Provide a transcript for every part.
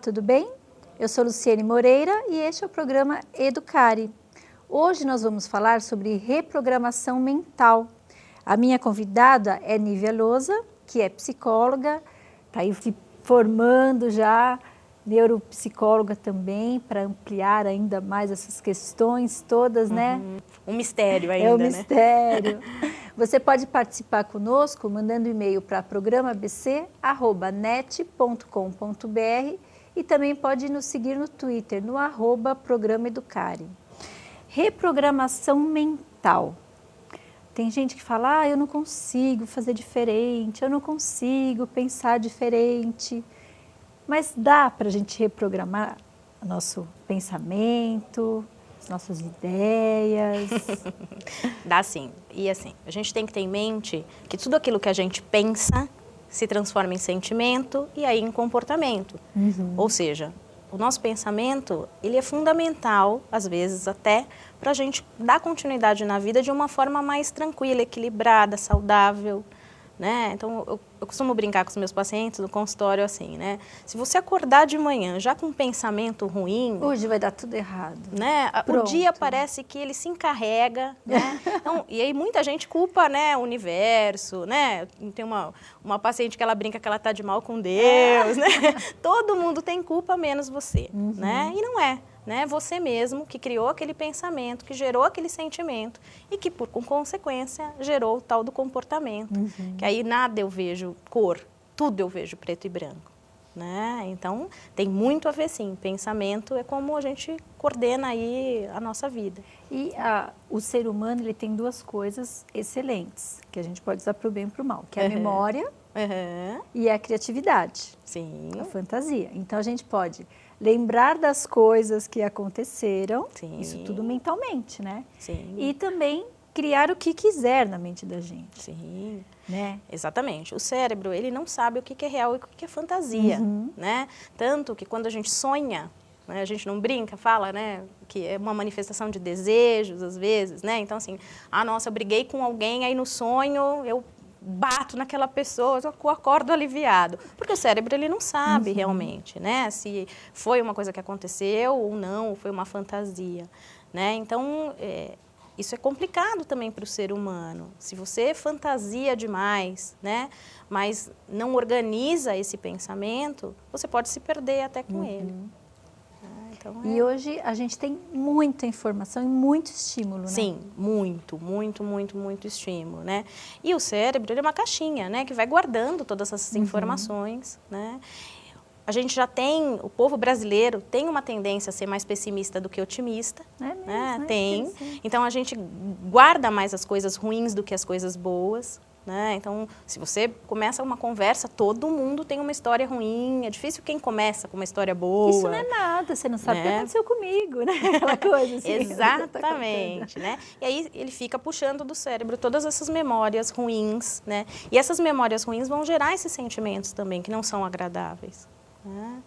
tudo bem? Eu sou Luciene Moreira e este é o programa Educare. Hoje nós vamos falar sobre reprogramação mental. A minha convidada é Nívia Lousa, que é psicóloga, está aí se formando já, neuropsicóloga também, para ampliar ainda mais essas questões todas, né? Um mistério ainda, É um mistério. Você pode participar conosco mandando e-mail para programabc@net.com.br e também pode nos seguir no Twitter, no @Programa Educare. Reprogramação mental. Tem gente que fala, eu não consigo fazer diferente, eu não consigo pensar diferente. Mas dá para a gente reprogramar nosso pensamento, as nossas ideias? Dá sim. E assim, a gente tem que ter em mente que tudo aquilo que a gente pensa se transforma em sentimento e aí em comportamento. Ou seja, o nosso pensamento, ele é fundamental, às vezes até, para a gente dar continuidade na vida de uma forma mais tranquila, equilibrada, saudável, né? Então, eu costumo brincar com os meus pacientes no consultório assim, né? Se você acordar de manhã já com um pensamento ruim... Hoje vai dar tudo errado. Né? O dia parece que ele se encarrega, né? Então, e aí muita gente culpa, né, o universo, né? Tem uma paciente que ela brinca que ela está de mal com Deus, né? Todo mundo tem culpa, menos você, né? E não é. Né? Você mesmo que criou aquele pensamento, que gerou aquele sentimento e que, por consequência, gerou o tal do comportamento. Que aí nada eu vejo cor, tudo eu vejo preto e branco. Né? Então, tem muito a ver, sim. Pensamento é como a gente coordena aí a nossa vida. E o ser humano ele tem duas coisas excelentes, que a gente pode usar para o bem e para o mal, que é a memória e a criatividade, a fantasia. Então, a gente pode lembrar das coisas que aconteceram, isso tudo mentalmente, né? E também criar o que quiser na mente da gente. Né? Exatamente. O cérebro, ele não sabe o que é real e o que é fantasia, né? Tanto que quando a gente sonha, né, a gente não brinca, fala, né, que é uma manifestação de desejos, às vezes, né? Então, assim, nossa, eu briguei com alguém, aí no sonho eu bato naquela pessoa, eu acordo aliviado. Porque o cérebro, ele não sabe realmente, né, se foi uma coisa que aconteceu ou não, ou foi uma fantasia, né? Então, isso é complicado também para o ser humano. Se você fantasia demais, né, mas não organiza esse pensamento, você pode se perder até com ele. Então, E hoje a gente tem muita informação e muito estímulo, né? Sim, muito estímulo, né? E o cérebro, ele é uma caixinha, né, que vai guardando todas essas informações, né? A gente já tem, o povo brasileiro tem uma tendência a ser mais pessimista do que otimista. Mesmo, tem. Então, a gente guarda mais as coisas ruins do que as coisas boas. Né? Então, se você começa uma conversa, todo mundo tem uma história ruim. É difícil quem começa com uma história boa. Isso não é nada, você não sabe o que aconteceu comigo, né? Aquela coisa assim. Exatamente, né? E aí ele fica puxando do cérebro todas essas memórias ruins, né? E essas memórias ruins vão gerar esses sentimentos também, que não são agradáveis. Né?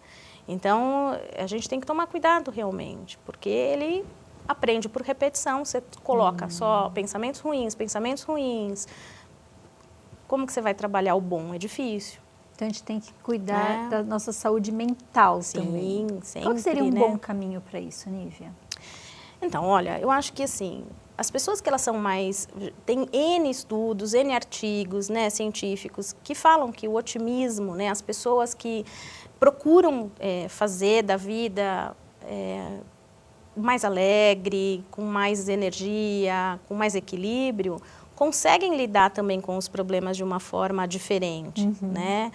Então, a gente tem que tomar cuidado realmente, porque ele aprende por repetição. Você coloca só pensamentos ruins. Como que você vai trabalhar o bom? É difícil. Então, a gente tem que cuidar da nossa saúde mental também. Sempre, qual seria um bom caminho para isso, Nívia? Então, olha, eu acho que assim, as pessoas que elas são mais... Tem N estudos, N artigos, né, científicos que falam que o otimismo, né, as pessoas que procuram fazer da vida mais alegre, com mais energia, com mais equilíbrio, conseguem lidar também com os problemas de uma forma diferente, né?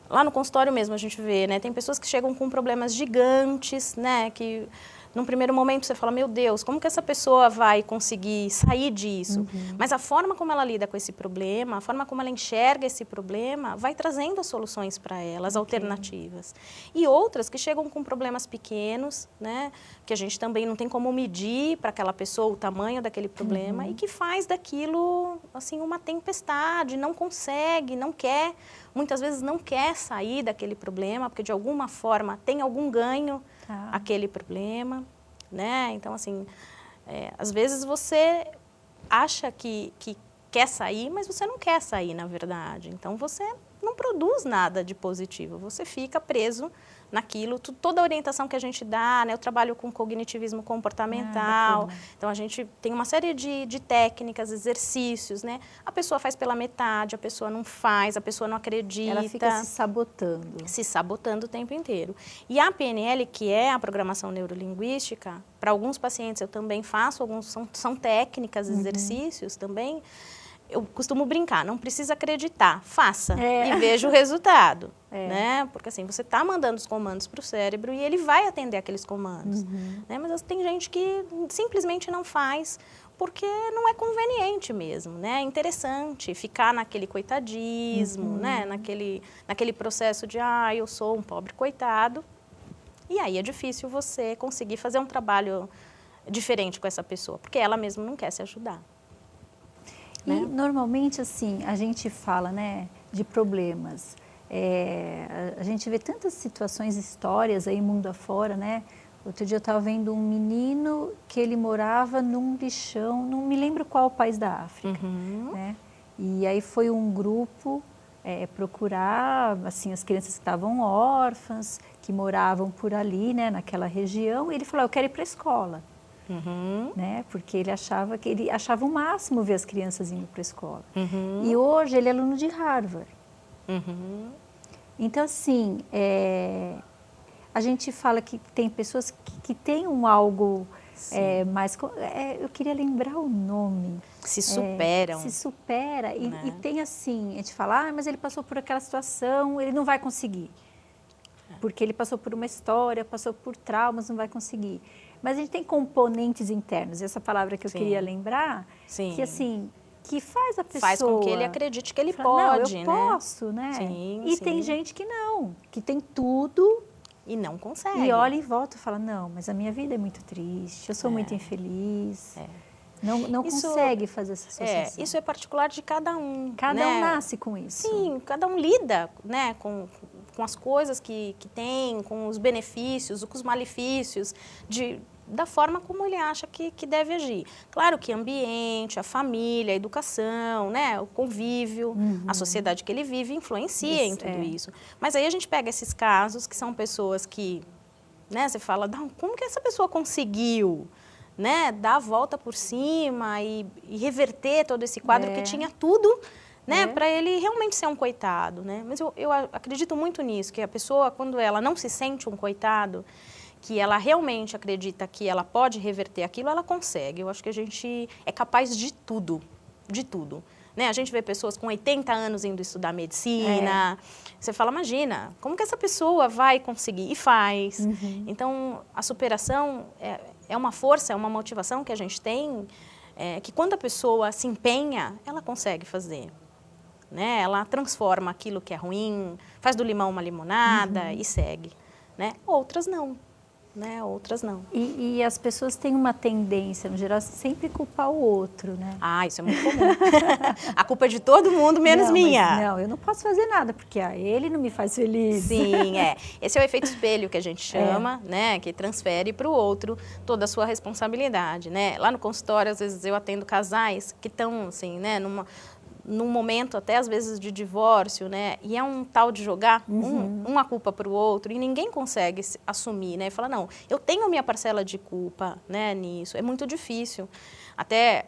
Lá no consultório mesmo a gente vê, né? Tem pessoas que chegam com problemas gigantes, né? Que num primeiro momento você fala, meu Deus, como que essa pessoa vai conseguir sair disso? Mas a forma como ela lida com esse problema, a forma como ela enxerga esse problema, vai trazendo as soluções para ela, as alternativas. E outras que chegam com problemas pequenos, né? Que a gente também não tem como medir para aquela pessoa o tamanho daquele problema e que faz daquilo, assim, uma tempestade, não consegue, não quer, muitas vezes não quer sair daquele problema, porque de alguma forma tem algum ganho aquele problema, né? Então, assim, às vezes você acha que quer sair, mas você não quer sair, na verdade. Então, você não produz nada de positivo, você fica preso naquilo, toda a orientação que a gente dá, né? Eu trabalho com cognitivismo comportamental, então a gente tem uma série de técnicas, exercícios, né? A pessoa faz pela metade, a pessoa não faz, a pessoa não acredita. Ela fica se sabotando. Se sabotando o tempo inteiro. E a PNL, que é a programação neurolinguística, para alguns pacientes eu também faço, alguns são técnicas, exercícios também. Eu costumo brincar, não precisa acreditar, faça e veja o resultado, né? Porque assim, você está mandando os comandos para o cérebro e ele vai atender aqueles comandos, né? Mas tem gente que simplesmente não faz porque não é conveniente mesmo, né? É interessante ficar naquele coitadismo, né? Naquele processo de, eu sou um pobre coitado. E aí é difícil você conseguir fazer um trabalho diferente com essa pessoa, porque ela mesma não quer se ajudar. E normalmente, assim, a gente fala, né, de problemas. A gente vê tantas situações, histórias aí mundo afora, né? Outro dia eu estava vendo um menino que ele morava num lixão, não me lembro qual país da África, né? E aí foi um grupo procurar, assim, as crianças que estavam órfãs, que moravam por ali, né, naquela região, e ele falou, eu quero ir para a escola. Né? Porque ele achava o máximo ver as crianças indo para a escola. E hoje ele é aluno de Harvard. Então, assim, a gente fala que tem pessoas que têm algo mais... eu queria lembrar o nome. Se superam. Se supera. E tem assim, a gente fala, mas ele passou por aquela situação, ele não vai conseguir. Porque ele passou por uma história, passou por traumas, não vai conseguir. Mas a gente tem componentes internos, essa palavra que eu queria lembrar, que assim, que faz a pessoa... Faz com que ele acredite que ele pode, eu posso, né? Sim, e tem gente que não, que tem tudo... E não consegue. E olha em volta e fala, não, mas a minha vida é muito triste, eu sou muito infeliz. Não consegue fazer essa associação. Isso é particular de cada um. Cada um nasce com isso. Sim, cada um lida, né, com as coisas que tem, com os benefícios, com os malefícios, da forma como ele acha que deve agir. Claro que ambiente, a família, a educação, né, o convívio, a sociedade que ele vive influencia em tudo isso. Mas aí a gente pega esses casos que são pessoas que, né, você fala, como que essa pessoa conseguiu, né, dar a volta por cima e reverter todo esse quadro que tinha tudo, né, para ele realmente ser um coitado, né? Mas eu acredito muito nisso, que a pessoa, quando ela não se sente um coitado, que ela realmente acredita que ela pode reverter aquilo, ela consegue. Eu acho que a gente é capaz de tudo, né? A gente vê pessoas com 80 anos indo estudar medicina, você fala, imagina, como que essa pessoa vai conseguir? E faz. Então, a superação é uma força, é uma motivação que a gente tem, que quando a pessoa se empenha, ela consegue fazer. Né? Ela transforma aquilo que é ruim, faz do limão uma limonada e segue. Né? Outras não. Né? Outras não. E as pessoas têm uma tendência, no geral, sempre culpar o outro, né? Isso é muito comum. A culpa é de todo mundo, menos minha. Não, eu não posso fazer nada, porque ele não me faz feliz. Sim, Esse é o efeito espelho que a gente chama, né? Que transfere para o outro toda a sua responsabilidade, né? Lá no consultório, às vezes, eu atendo casais que estão, assim, né? Num momento até às vezes de divórcio, né? E é um tal de jogar uma culpa para o outro e ninguém consegue assumir, né? E fala, não, eu tenho minha parcela de culpa, né, nisso. É muito difícil. Até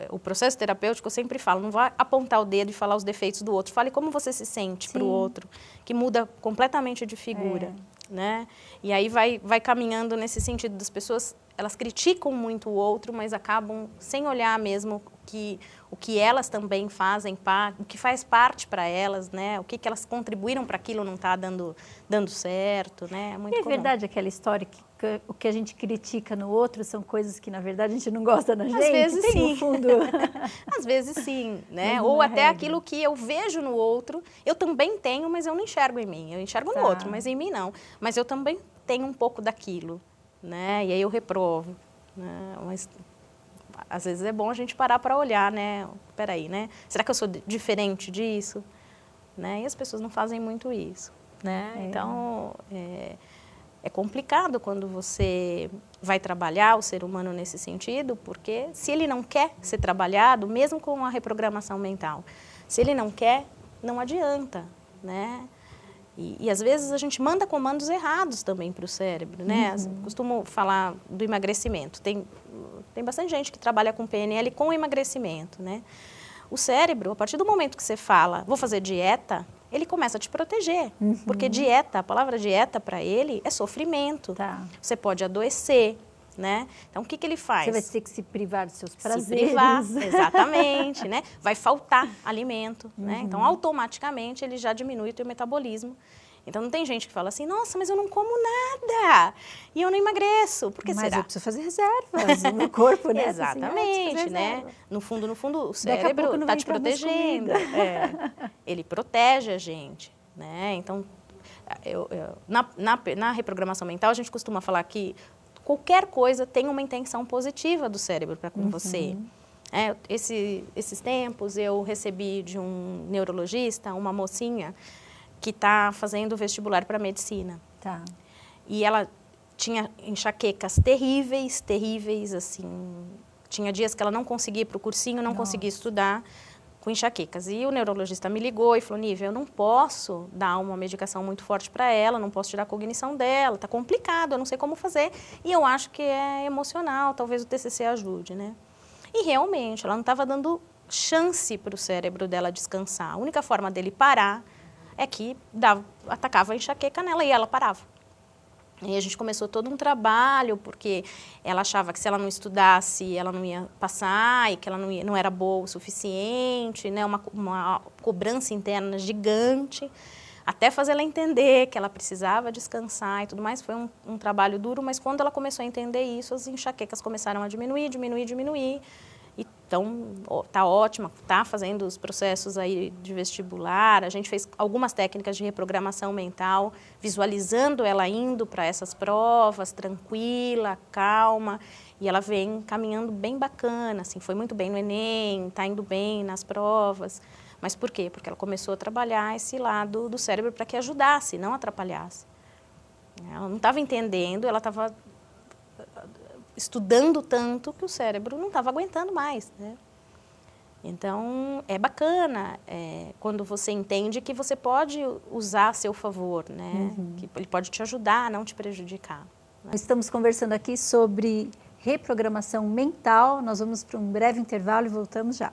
o processo terapêutico, eu sempre falo, não vai apontar o dedo e falar os defeitos do outro. Fale como você se sente para o outro, que muda completamente de figura, né? E aí vai caminhando nesse sentido das pessoas, elas criticam muito o outro, mas acabam sem olhar mesmo o que elas também fazem, o que faz parte para elas, né? O que elas contribuíram para aquilo não está dando certo, né? É muito comum. Verdade aquela história que o que a gente critica no outro são coisas que, na verdade, a gente não gosta na gente? Às vezes tem sim. No fundo. Às vezes sim, né? Ou até aquilo que eu vejo no outro, eu também tenho, mas eu não enxergo em mim. Eu enxergo no outro, mas em mim não. Mas eu também tenho um pouco daquilo, né? E aí eu reprovo, né? Mas às vezes é bom a gente parar para olhar, né? Peraí, né? Será que eu sou diferente disso? Né? E as pessoas não fazem muito isso, né? Então, é complicado quando você vai trabalhar o ser humano nesse sentido, porque se ele não quer ser trabalhado, mesmo com a reprogramação mental, se ele não quer, não adianta. né? E às vezes a gente manda comandos errados também para o cérebro, né? Costumo falar do emagrecimento. Tem bastante gente que trabalha com PNL com emagrecimento, né? O cérebro, a partir do momento que você fala, vou fazer dieta, ele começa a te proteger. Porque dieta, a palavra dieta para ele é sofrimento. Tá. Você pode adoecer, né? Então, o que ele faz? Você vai ter que se privar dos seus prazeres. Se privar, exatamente, né? Vai faltar alimento, né? Então, automaticamente, ele já diminui o teu metabolismo. Então, não tem gente que fala assim, nossa, mas eu não como nada e eu não emagreço. Por que será? Mas eu preciso fazer reservas no meu corpo, né? Exatamente, né? No fundo, o cérebro está te protegendo. Ele protege a gente, né? Então, na reprogramação mental, a gente costuma falar que qualquer coisa tem uma intenção positiva do cérebro para com você. Esses tempos eu recebi de um neurologista, uma mocinha que está fazendo vestibular para medicina. Tá. E ela tinha enxaquecas terríveis, terríveis, assim. Tinha dias que ela não conseguia ir para o cursinho, não conseguia estudar com enxaquecas. E o neurologista me ligou e falou, Nívia, eu não posso dar uma medicação muito forte para ela, não posso tirar a cognição dela, está complicado, eu não sei como fazer. E eu acho que é emocional, talvez o TCC ajude, né? E realmente, ela não estava dando chance para o cérebro dela descansar. A única forma dele parar é que atacava a enxaqueca nela e ela parava. E a gente começou todo um trabalho, porque ela achava que se ela não estudasse, ela não ia passar, e que ela não era boa o suficiente, né? Uma cobrança interna gigante, até fazer ela entender que ela precisava descansar e tudo mais. Foi um trabalho duro, mas quando ela começou a entender isso, as enxaquecas começaram a diminuir. Então, tá ótima, tá fazendo os processos aí de vestibular. A gente fez algumas técnicas de reprogramação mental, visualizando ela indo para essas provas, tranquila, calma. E ela vem caminhando bem bacana, assim, foi muito bem no Enem, tá indo bem nas provas. Mas por quê? Porque ela começou a trabalhar esse lado do cérebro para que ajudasse, não atrapalhasse. Ela não estava entendendo, ela estava estudando tanto que o cérebro não estava aguentando mais, né? Então, é bacana quando você entende que você pode usar a seu favor, né? Que ele pode te ajudar a não te prejudicar. Né? Estamos conversando aqui sobre reprogramação mental. Nós vamos para um breve intervalo e voltamos já.